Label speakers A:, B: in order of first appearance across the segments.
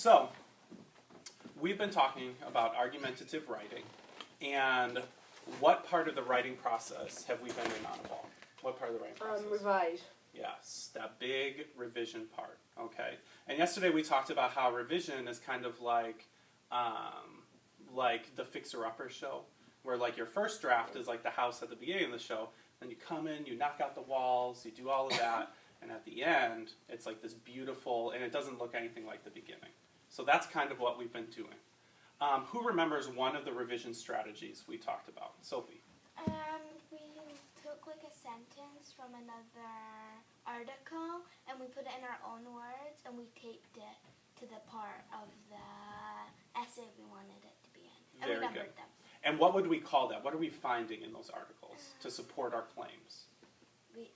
A: So, we've been talking about argumentative writing, and what part of the writing process have we been in on, Paul? What part of the writing process?
B: Revise.
A: Yes, that big revision part, okay? And yesterday we talked about how revision is kind of like the fixer-upper show, where like your first draft is like the house at the beginning of the show, then you come in, you knock out the walls, you do all of that, and at the end, it's like this beautiful, and it doesn't look anything like the beginning. So that's kind of what we've been doing. Who remembers one of the revision strategies we talked about? Sophie.
C: We took like a sentence from another article and we put it in our own words and we taped it to the part of the essay we wanted it to be in. And
A: Very
C: we numbered
A: good.
C: them.
A: And what would we call that? What are we finding in those articles to support our claims?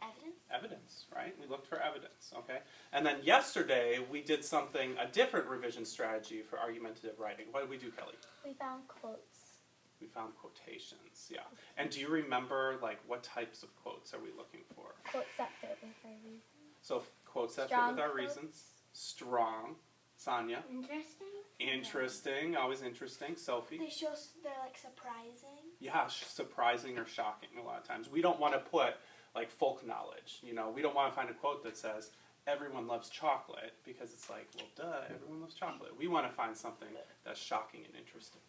C: Evidence?
A: Evidence, right? We looked for evidence, okay? And then yesterday, we did a different revision strategy for argumentative writing. What did we do, Kelly?
C: We found quotes.
A: We found quotations, yeah. And do you remember, like, what types of quotes are we looking for?
C: Quotes that fit with our reasons.
A: So, quotes that
C: Strong
A: fit with our
C: quotes.
A: reasons. Strong. Sonia.
C: Interesting?
A: Interesting, always interesting. Sophie.
C: They're like surprising.
A: Yeah, surprising or shocking a lot of times. We don't want to put like folk knowledge, you know. We don't want to find a quote that says, everyone loves chocolate, because it's like, well, duh, everyone loves chocolate. We want to find something that's shocking and interesting.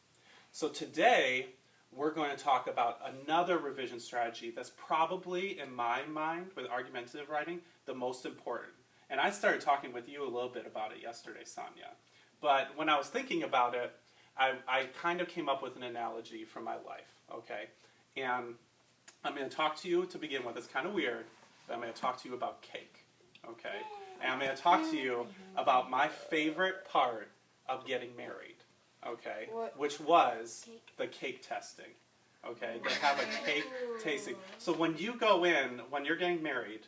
A: So today, we're going to talk about another revision strategy that's probably, in my mind, with argumentative writing, the most important. And I started talking with you a little bit about it yesterday, Sonia. But when I was thinking about it, I kind of came up with an analogy from my life, okay? And I'm going to talk to you to begin with. It's kind of weird, but I'm going to talk to you about cake, okay? And I'm going to talk to you about my favorite part of getting married, okay? Which was the cake testing, okay? They have a cake tasting. So when you go in, when you're getting married,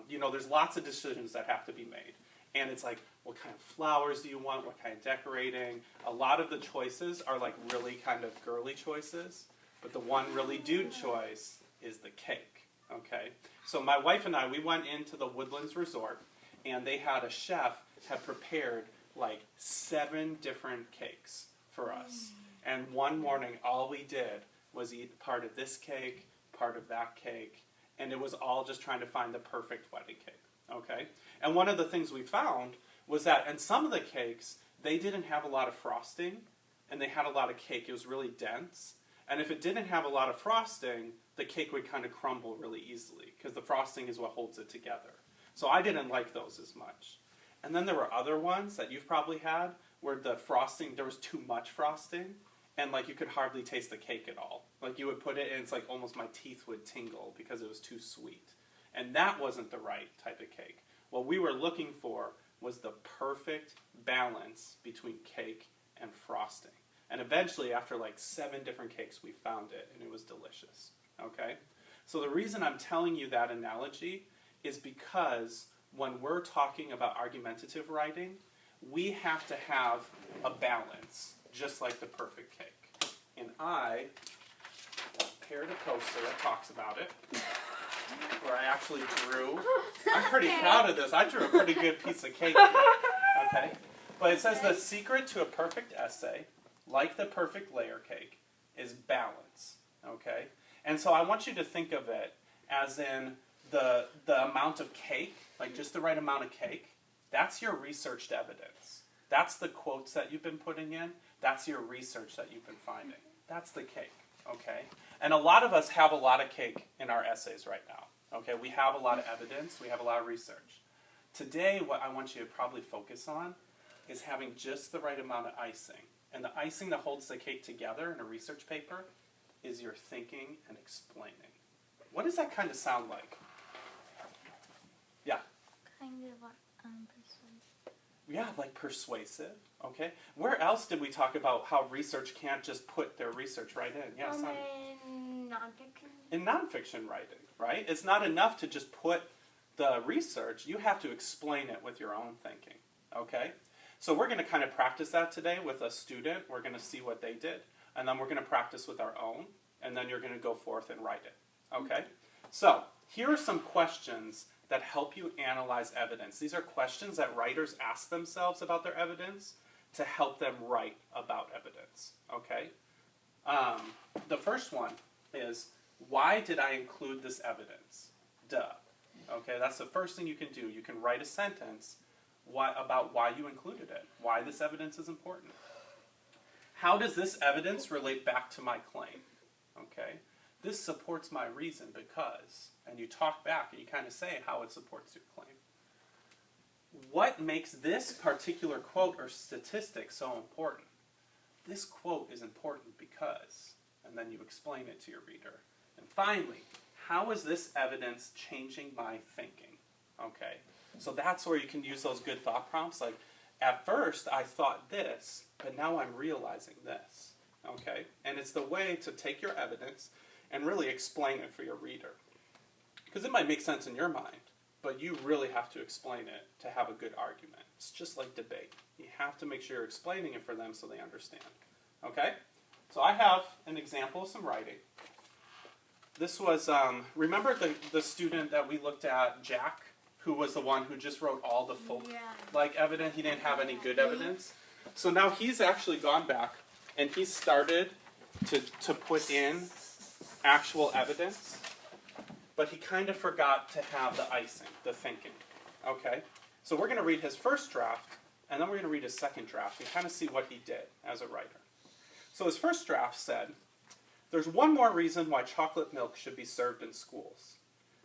A: you know, there's lots of decisions that have to be made. And it's like, what kind of flowers do you want? What kind of decorating? A lot of the choices are like really kind of girly choices, but the one really dude choice is the cake, okay? So my wife and I, we went into the Woodlands Resort, and they had a chef had prepared like 7 different cakes for us. And one morning, all we did was eat part of this cake, part of that cake, and it was all just trying to find the perfect wedding cake, okay? And one of the things we found was that in some of the cakes, they didn't have a lot of frosting, and they had a lot of cake. It was really dense. And if it didn't have a lot of frosting, the cake would kind of crumble really easily, because the frosting is what holds it together. So I didn't like those as much. And then there were other ones that you've probably had, where the frosting, there was too much frosting, and like you could hardly taste the cake at all. Like you would put it, and it's like almost my teeth would tingle because it was too sweet. And that wasn't the right type of cake. What we were looking for was the perfect balance between cake and frosting. And eventually, after like 7 different cakes, we found it, and it was delicious, okay? So the reason I'm telling you that analogy is because when we're talking about argumentative writing, we have to have a balance, just like the perfect cake. And I prepared a poster that talks about it, where I actually drew. I'm pretty proud of this. I drew a pretty good piece of cake here, okay? But it says the secret to a perfect essay, like the perfect layer cake, is balance, okay? And so I want you to think of it as in the amount of cake, like just the right amount of cake, that's your researched evidence. That's the quotes that you've been putting in. That's your research that you've been finding. That's the cake, okay? And a lot of us have a lot of cake in our essays right now, okay? We have a lot of evidence. We have a lot of research. Today, what I want you to probably focus on is having just the right amount of icing. And the icing that holds the cake together in a research paper is your thinking and explaining. What does that kind of sound like? Yeah?
C: Kind of persuasive.
A: Yeah, like persuasive, okay? Where else did we talk about how research can't just put their research right in? Yeah,
C: In nonfiction.
A: In nonfiction writing, right? It's not enough to just put the research. You have to explain it with your own thinking, okay? So we're going to kind of practice that today with a student. We're going to see what they did. And then we're going to practice with our own. And then you're going to go forth and write it, okay? So here are some questions that help you analyze evidence. These are questions that writers ask themselves about their evidence to help them write about evidence, okay? The first one is, why did I include this evidence? Duh. Okay, that's the first thing you can do. You can write a sentence about why you included it, why this evidence is important. How does this evidence relate back to my claim? Okay, this supports my reason because, and you talk back and you kind of say how it supports your claim. What makes this particular quote or statistic so important? This quote is important because, and then you explain it to your reader. And finally, how is this evidence changing my thinking? Okay, so that's where you can use those good thought prompts, like, at first I thought this, but now I'm realizing this. Okay, and it's the way to take your evidence and really explain it for your reader. Because it might make sense in your mind, but you really have to explain it to have a good argument. It's just like debate. You have to make sure you're explaining it for them so they understand. Okay? So I have an example of some writing. This was, remember the student that we looked at, Jack, who was the one who just wrote all the folk-like evidence? He didn't have any good evidence. So now he's actually gone back and he's started to put in actual evidence, but he kind of forgot to have the icing, the thinking. Okay? So we're going to read his first draft, and then we're going to read his second draft and kind of see what he did as a writer. So his first draft said, "There's one more reason why chocolate milk should be served in schools.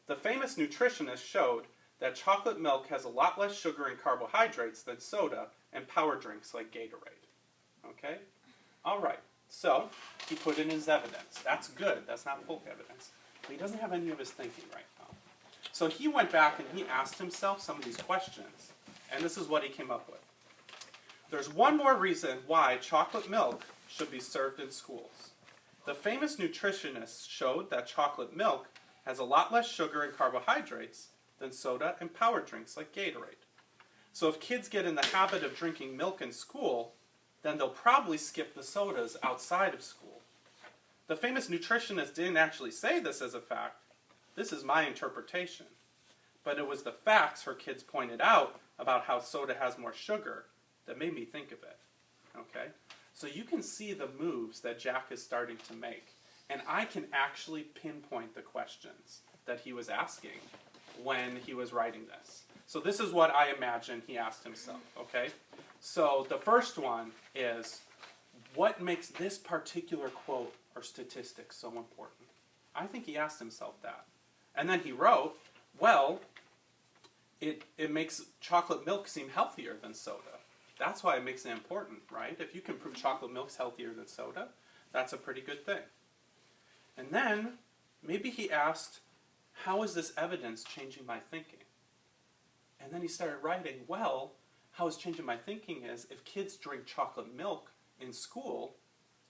A: The famous nutritionist showed that chocolate milk has a lot less sugar and carbohydrates than soda and power drinks like Gatorade." Okay? All right. So he put in his evidence. That's good. That's not full evidence. But he doesn't have any of his thinking right now. So he went back and he asked himself some of these questions. And this is what he came up with. There's one more reason why chocolate milk should be served in schools. The famous nutritionist showed that chocolate milk has a lot less sugar and carbohydrates than soda and power drinks like Gatorade. So if kids get in the habit of drinking milk in school, then they'll probably skip the sodas outside of school. The famous nutritionist didn't actually say this as a fact. This is my interpretation. But it was the facts her kids pointed out about how soda has more sugar that made me think of it. Okay? So you can see the moves that Jack is starting to make. And I can actually pinpoint the questions that he was asking when he was writing this. So this is what I imagine he asked himself, okay? So the first one is, what makes this particular quote or statistic so important? I think he asked himself that. And then he wrote, well, it makes chocolate milk seem healthier than soda. That's why it makes it important, right? If you can prove chocolate milk's healthier than soda, that's a pretty good thing. And then, maybe he asked, how is this evidence changing my thinking? And then he started writing, well, how it's changing my thinking is, if kids drink chocolate milk in school,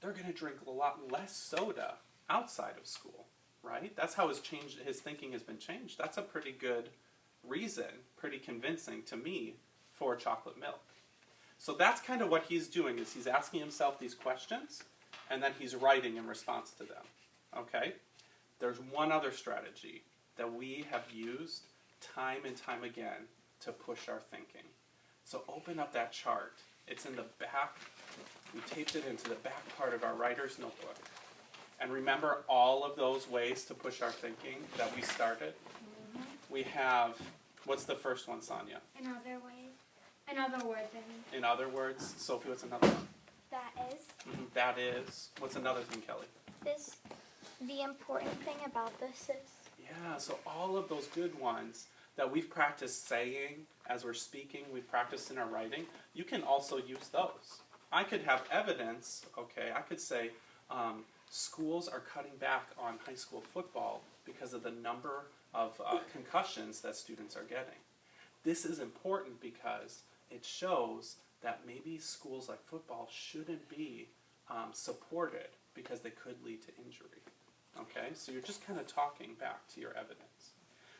A: they're going to drink a lot less soda outside of school, right? That's how his thinking has been changed. That's a pretty good reason, pretty convincing to me, for chocolate milk. So that's kind of what he's doing, is he's asking himself these questions, and then he's writing in response to them. Okay? There's one other strategy that we have used time and time again to push our thinking. So open up that chart. It's in the back. We taped it into the back part of our writer's notebook. And remember all of those ways to push our thinking that we started? Mm-hmm. We have, what's the first one, Sonia?
C: In other ways. In other words, I mean.
A: In other words. Sophie, what's another one?
C: That is.
A: Mm-hmm. That is. What's another thing, Kelly?
C: This. The important thing about this is.
A: Yeah, so all of those good ones that we've practiced saying as we're speaking, we've practiced in our writing, you can also use those. I could have evidence, okay, I could say schools are cutting back on high school football because of the number of concussions that students are getting. This is important because it shows that maybe schools like football shouldn't be supported because they could lead to injury. Okay, so you're just kind of talking back to your evidence.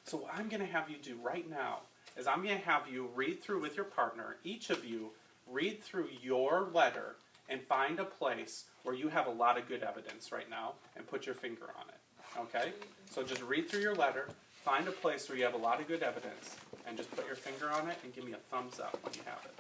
A: So what I'm going to have you do right now is I'm going to have you read through with your partner, each of you read through your letter and find a place where you have a lot of good evidence right now and put your finger on it. Okay, so just read through your letter, find a place where you have a lot of good evidence, and just put your finger on it and give me a thumbs up when you have it.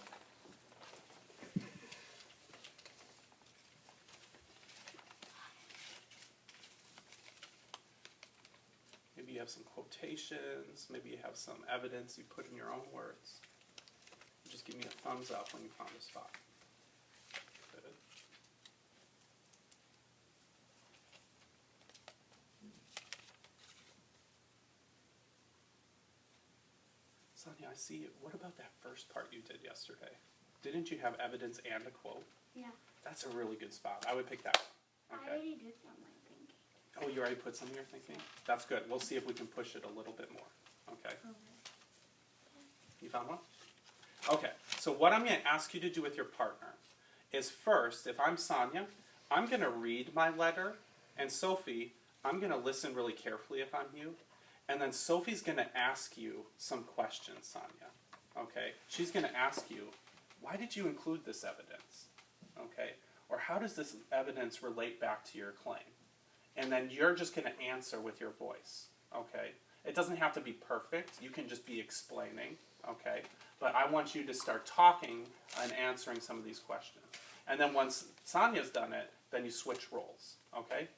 A: have some quotations. Maybe you have some evidence you put in your own words. Just give me a thumbs up when you found a spot. Good. Sonia, I see. What about that first part you did yesterday? Didn't you have evidence and a quote?
C: Yeah.
A: That's a really good spot. I would pick that one.
C: I
A: Okay.
C: already did some of my thinking.
A: Oh, you already put some of your thinking? That's good. We'll see if we can push it a little bit more. Okay. You found one? Okay. So what I'm going to ask you to do with your partner is first, if I'm Sonia, I'm going to read my letter, and Sophie, I'm going to listen really carefully if I'm you, and then Sophie's going to ask you some questions, Sonia. Okay? She's going to ask you, why did you include this evidence? Okay? Or how does this evidence relate back to your claim? And then you're just going to answer with your voice. Okay? It doesn't have to be perfect. You can just be explaining. Okay? But I want you to start talking and answering some of these questions. And then once Sonia's done it, then you switch roles. Okay?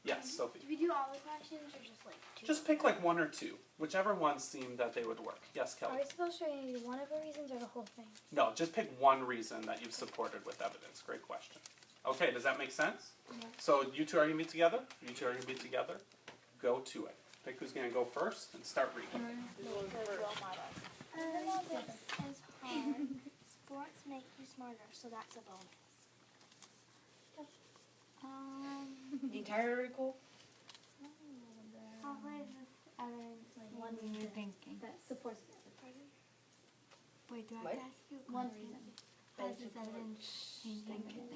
A: Yes, Sophie.
C: Do we do all the questions or just like two?
A: Just pick like one or two, whichever ones seem that they would work. Yes, Kelly?
B: Are we supposed to read one of the reasons or the whole thing?
A: No, just pick one reason that you've supported with evidence. Great question. Okay, does that make sense?
C: Yeah.
A: So you two are going to be together? You two are going to be together? Go to it. Pick who's going to go first and start reading.
C: This is hard. Sports make you smarter, so that's a bonus.
D: The entire article?
B: One
D: You're thinking.
B: that supports the other part.
C: Wait, do I
D: What?
C: have to ask you?
B: One reason.
C: Has this evidence
D: Thinking.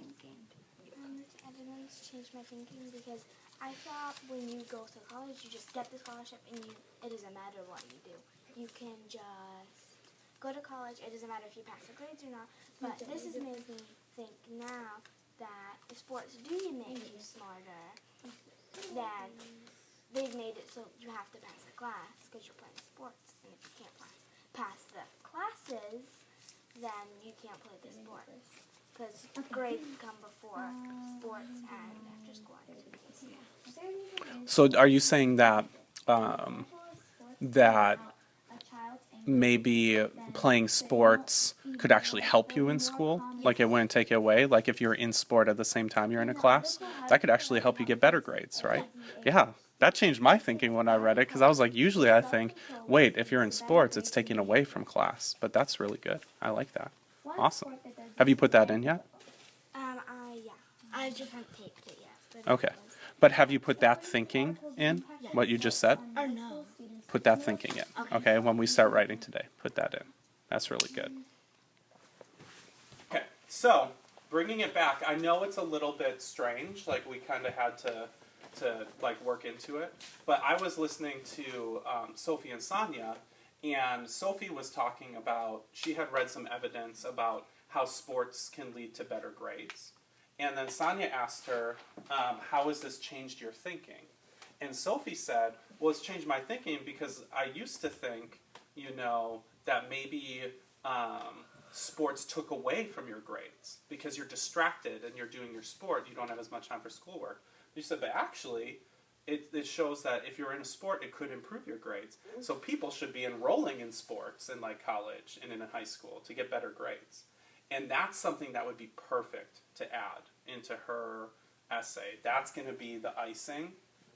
C: This evidence changed my thinking because I thought when you go to college, you just get the scholarship and it doesn't matter what you do. You can just go to college. It doesn't matter if you pass the grades or not. But this has made me think now that if sports do make you smarter, then they've made it so you have to pass the class because you're playing sports. And if you can't pass the classes, then you can't play the sports. Because grades come before sports and after school activities.
A: So are you saying that that maybe playing sports could actually help you in school? Like it wouldn't take you away? Like if you're in sport at the same time you're in a class? That could actually help you get better grades, right? Yeah. That changed my thinking when I read it because I was like, usually I think, wait, if you're in sports, it's taken away from class. But that's really good. I like that. Awesome. Have you put that in yet?
C: Yeah. I just haven't taped it yet. But
A: Okay. But have you put that thinking in, what you just said?
C: Or no.
A: Put that thinking in. Okay, when we start writing today, put that in. That's really good. Okay, so bringing it back, I know it's a little bit strange, like we kind of had to like work into it, but I was listening to Sophie and Sonia, and Sophie was talking about, she had read some evidence about how sports can lead to better grades. And then Sonia asked her, how has this changed your thinking? And Sophie said, well, it's changed my thinking because I used to think, that maybe sports took away from your grades because you're distracted and you're doing your sport, you don't have as much time for schoolwork. She said, but actually, it shows that if you're in a sport, it could improve your grades. So people should be enrolling in sports in like college and in high school to get better grades. And that's something that would be perfect to add into her essay. That's going to be the icing.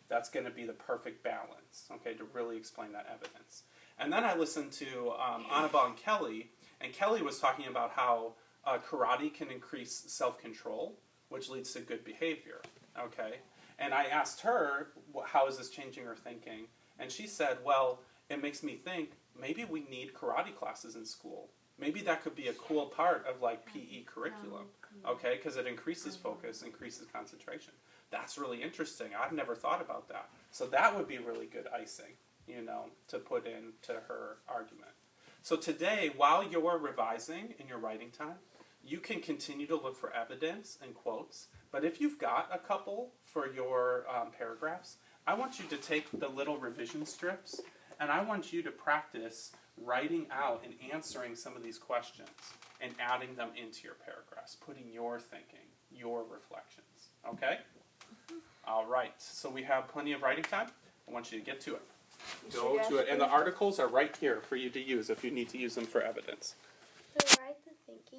A: That's going to be the perfect balance, okay, to really explain that evidence. And then I listened to Annabelle and Kelly was talking about how karate can increase self-control, which leads to good behavior, okay? And I asked her, how is this changing her thinking? And she said, well, it makes me think maybe we need karate classes in school. Maybe that could be a cool part of like PE curriculum, okay? Because it increases focus, increases concentration. That's really interesting. I've never thought about that. So that would be really good icing, to put into her argument. So today, while you're revising in your writing time, you can continue to look for evidence and quotes. But if you've got a couple for your paragraphs, I want you to take the little revision strips and I want you to practice writing out and answering some of these questions and adding them into your paragraphs, putting your thinking, your reflections. Okay? All right. So we have plenty of writing time. I want you to get to it. Go to it. And the articles are right here for you to use if you need to use them for evidence.
C: So write the thinking